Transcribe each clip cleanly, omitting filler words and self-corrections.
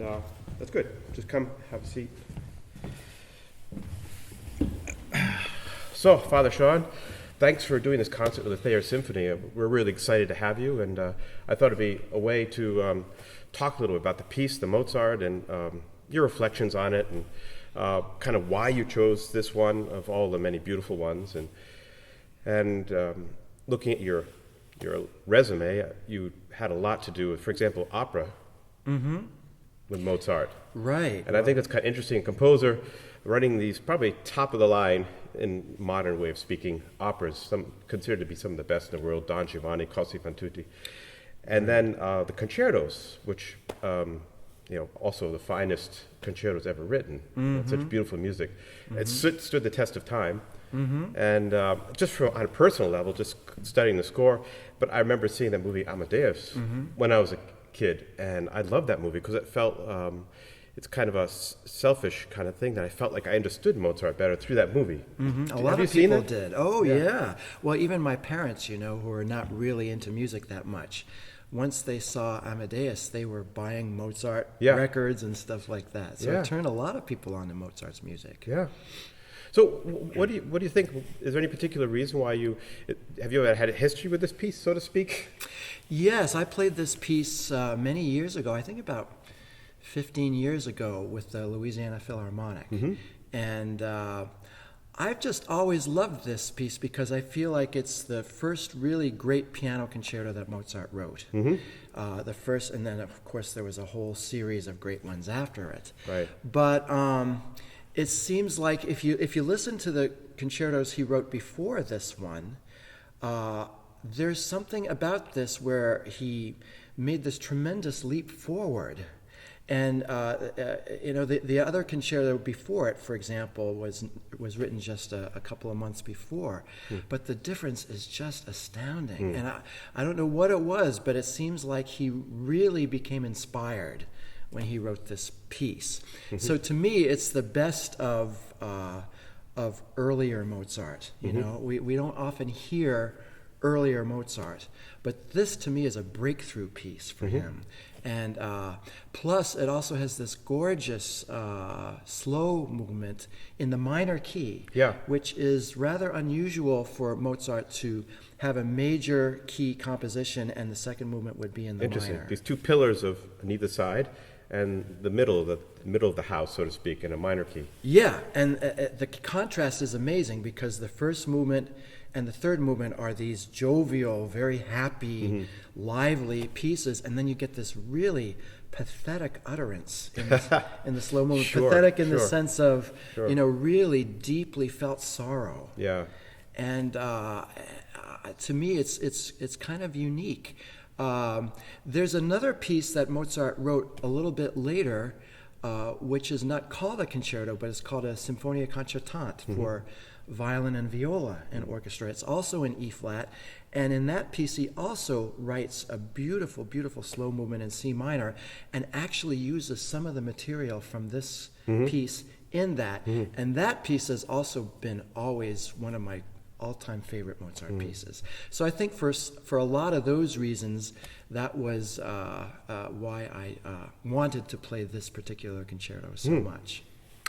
and that's good. Just come, have a seat. So, Father Sean, thanks for doing this concert with the Thayer Symphony. We're really excited to have you, and I thought it'd be a way to talk a little bit about the piece, the Mozart, and your reflections on it, and kind of why you chose this one of all the many beautiful ones. And looking at your resume, you had a lot to do with, for example, opera with Mozart. Right. And I think that's kind of interesting. A composer running these probably top of the line in modern way of speaking operas, some considered to be some of the best in the world, Don Giovanni, Cosi fan tutti. And then the concertos, which also the finest concertos ever written. Such beautiful music. It stood the test of time. And just on a personal level, just studying the score, but I remember seeing that movie Amadeus when I was a kid, and I loved that movie because it felt it's kind of a selfish kind of thing that I felt like I understood Mozart better through that movie. A lot of people did. Oh, yeah. Well, even my parents, who are not really into music that much, once they saw Amadeus, they were buying Mozart records and stuff like that. So it turned a lot of people on to Mozart's music. Yeah. So what do you think? Is there any particular reason why have you ever had a history with this piece, so to speak? Yes, I played this piece many years ago. I think about 15 years ago with the Louisiana Philharmonic. And I've just always loved this piece because I feel like it's the first really great piano concerto that Mozart wrote. The first, and then of course there was a whole series of great ones after it. Right. But it seems like if you listen to the concertos he wrote before this one, there's something about this where he made this tremendous leap forward. And the other concerto before it, for example, was written just a couple of months before, but the difference is just astounding. And I don't know what it was, but it seems like he really became inspired when he wrote this piece. So to me, it's the best of earlier Mozart. We don't often hear earlier Mozart, but this to me is a breakthrough piece for him. And plus, it also has this gorgeous slow movement in the minor key, which is rather unusual for Mozart to have a major key composition, and the second movement would be in the minor. These two pillars on either side, and the middle of the house, so to speak, in a minor key. Yeah, and the contrast is amazing because the first movement and the third movement are these jovial, very happy, lively pieces, and then you get this really pathetic utterance in the slow movement. Pathetic in the sense of, really deeply felt sorrow. Yeah. And to me, it's kind of unique. There's another piece that Mozart wrote a little bit later, which is not called a concerto, but it's called a Sinfonia Concertante for violin and viola and orchestra. It's also in E-flat, and in that piece he also writes a beautiful, beautiful slow movement in C minor, and actually uses some of the material from this piece in that. And that piece has also been always one of my all-time favorite Mozart pieces. So I think for a lot of those reasons, that was why I wanted to play this particular concerto so much.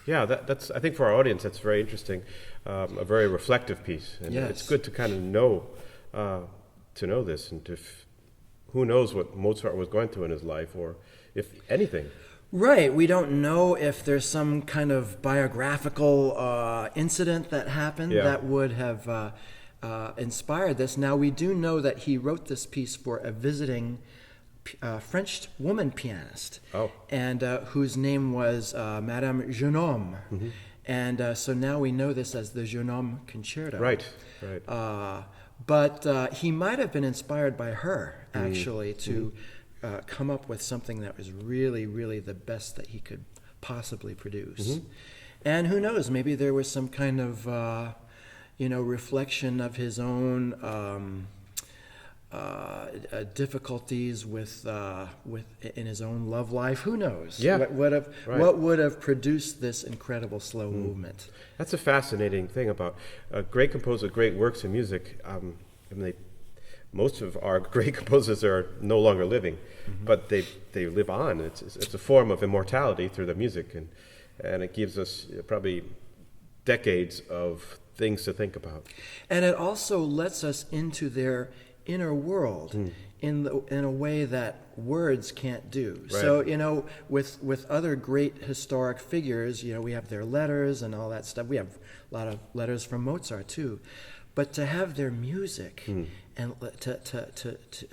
Yeah, that's. I think for our audience, that's very interesting. A very reflective piece, and it's good to kind of know this, and who knows what Mozart was going through in his life, or if anything. Right. We don't know if there's some kind of biographical incident that happened that would have inspired this. Now, we do know that he wrote this piece for a visiting French woman pianist, and whose name was Madame Genome. And so now we know this as the Genome Concerto. Right. But he might have been inspired by her, actually, to come up with something that was really, really the best that he could possibly produce. And who knows, maybe there was some kind of, reflection of his own difficulties with in his own love life. Who knows? Yeah. What would have produced this incredible slow movement? That's a fascinating thing about a great composer, great works in music. most of our great composers are no longer living, but they live on. It's a form of immortality through the music, and it gives us probably decades of things to think about. And it also lets us into their inner world in a way that words can't do. Right. So, you know, with other great historic figures, you know, we have their letters and all that stuff. We have a lot of letters from Mozart too. But to have their music and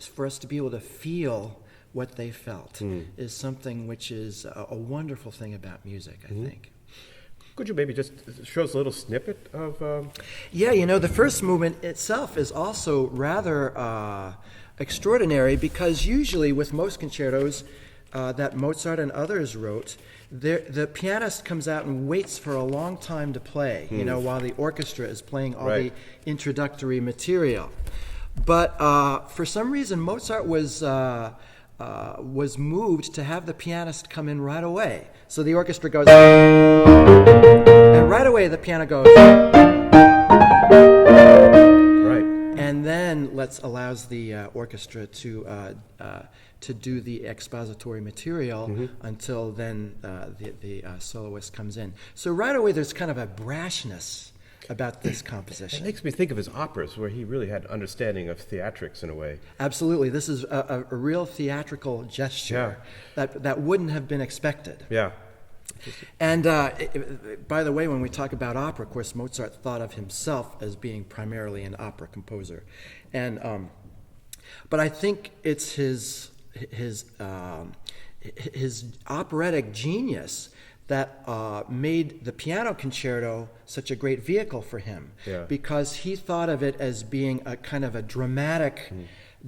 for us to be able to feel what they felt is something which is a wonderful thing about music, I think. Could you maybe just show us a little snippet of... Yeah, you know, the first movement itself is also rather extraordinary, because usually with most concertos that Mozart and others wrote, the pianist comes out and waits for a long time to play, you know, while the orchestra is playing all the introductory material. But for some reason, Mozart was moved to have the pianist come in right away. So the orchestra goes, and right away the piano goes, Right. and then allows the orchestra to do the expository material until then the soloist comes in. So right away there's kind of a brashness about this composition. It makes me think of his operas, where he really had understanding of theatrics in a way. Absolutely. This is a real theatrical gesture that wouldn't have been expected. Yeah. And by the way, when we talk about opera, of course, Mozart thought of himself as being primarily an opera composer. And but I think it's his operatic genius that made the piano concerto such a great vehicle for him, because he thought of it as being a kind of a dramatic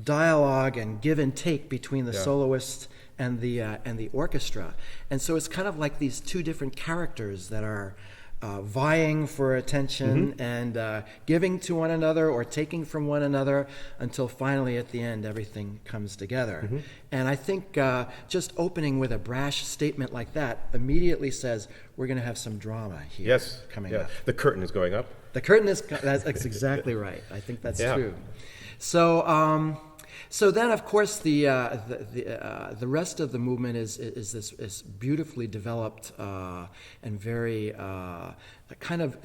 dialogue and give and take between the soloist and the orchestra. And so it's kind of like these two different characters that are vying for attention and giving to one another or taking from one another, until finally at the end everything comes together. And I think just opening with a brash statement like that immediately says we're going to have some drama here coming up. The curtain is going up. The curtain is, that's exactly right. I think that's true. So then, of course, the rest of the movement is this beautifully developed and very kind of,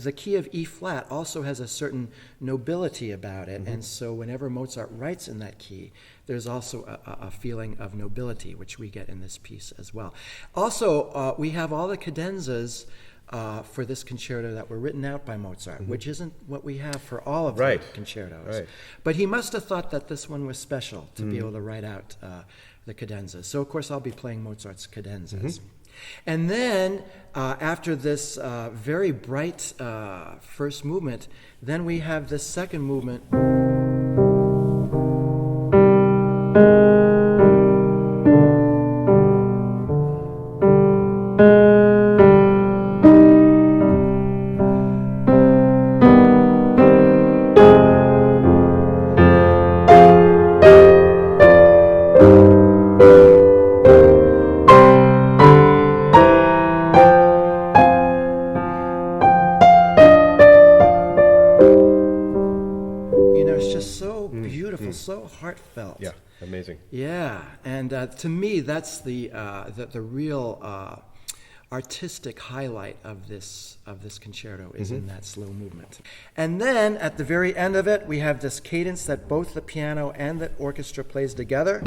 the key of E flat also has a certain nobility about it, and so whenever Mozart writes in that key, there's also a feeling of nobility, which we get in this piece as well. Also, we have all the cadenzas for this concerto that were written out by Mozart, which isn't what we have for all of the concertos. Right. But he must have thought that this one was special to be able to write out the cadenzas. So, of course, I'll be playing Mozart's cadenzas. And then, after this very bright first movement, then we have this second movement. So heartfelt. Yeah, amazing. Yeah, and to me, that's the real artistic highlight of this concerto is in that slow movement. And then at the very end of it, we have this cadence that both the piano and the orchestra plays together.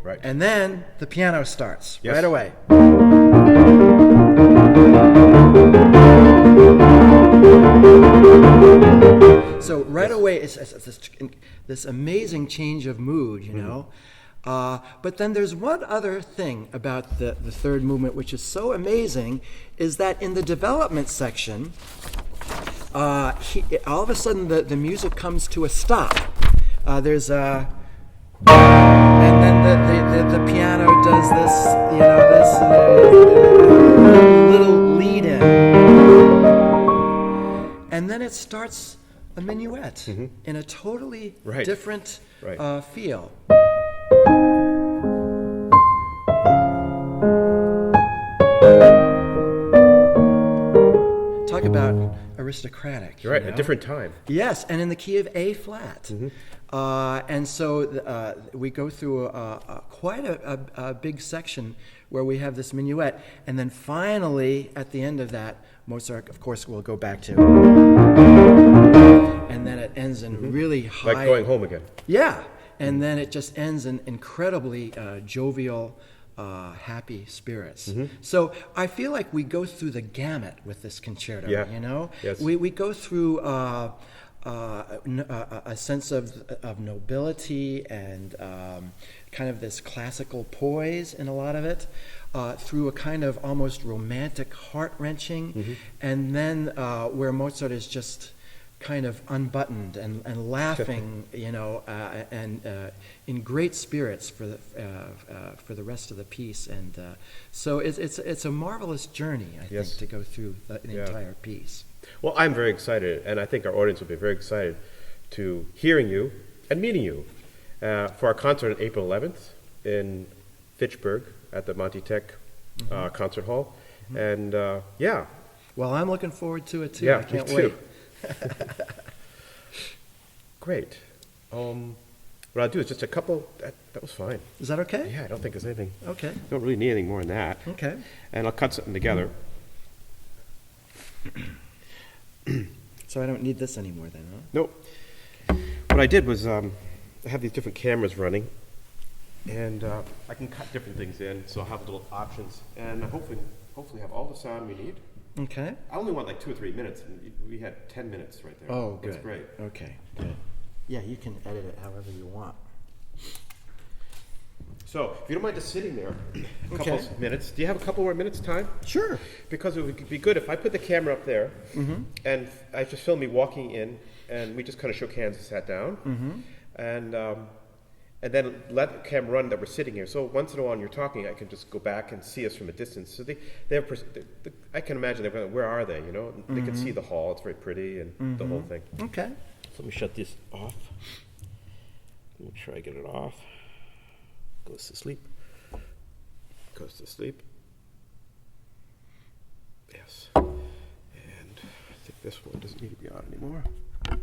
Right. And then the piano starts right away. So right away, it's this amazing change of mood, you know. But then there's one other thing about the third movement, which is so amazing, is that in the development section, all of a sudden the music comes to a stop. There's a... and then the piano does this, you know, this little lead-in. And then it starts a minuet in a totally different feel. Talk about a aristocratic. You're right, you a know? different time. Yes, and in the key of A flat. Mm-hmm. And so we go through quite a big section where we have this minuet. And then finally, at the end of that, Mozart, of course, will go back to. And then it ends in really high. Like going home again. Yeah. And then it just ends in incredibly jovial, happy spirits. So I feel like we go through the gamut with this concerto. Yeah. You know, Yes. we go through a sense of nobility and kind of this classical poise in a lot of it, through a kind of almost romantic heart-wrenching, and then where Mozart is just kind of unbuttoned and laughing, you know, and in great spirits for the rest of the piece, and so it's a marvelous journey, I Yes. think, to go through the entire piece. Well, I'm very excited, and I think our audience will be very excited to hearing you and meeting you for our concert on April 11th in Fitchburg at the Monty Tech Concert Hall. And yeah. Well, I'm looking forward to it too. Yeah, I can't me too. wait. Great. What I'll do is just a couple. That was fine. Is that okay? Yeah, I don't think there's anything. Okay. Don't really need anything more than that. Okay. And I'll cut something together. So I don't need this anymore then, huh? Nope. What I did was I have these different cameras running, and I can cut different things in, so I'll have little options, and hopefully have all the sound we need. Okay. I only want like 2 or 3 minutes, and we had 10 minutes right there. Oh, good. That's great. Okay, good. Yeah, you can edit it however you want. So, if you don't mind just sitting there a couple Okay. minutes, do you have a couple more minutes time? Sure. Because it would be good if I put the camera up there, and I just filmed me walking in, and we just kind of shook hands and sat down, and then let the camera run that we're sitting here. So once in a while when you're talking, I can just go back and see us from a distance. So they have, I can imagine they're going, where are they? You know, they can see the hall. It's very pretty and the whole thing. Okay. So let me shut this off. Make sure I get it off. Goes to sleep. Goes to sleep. Yes. And I think this one doesn't need to be on anymore.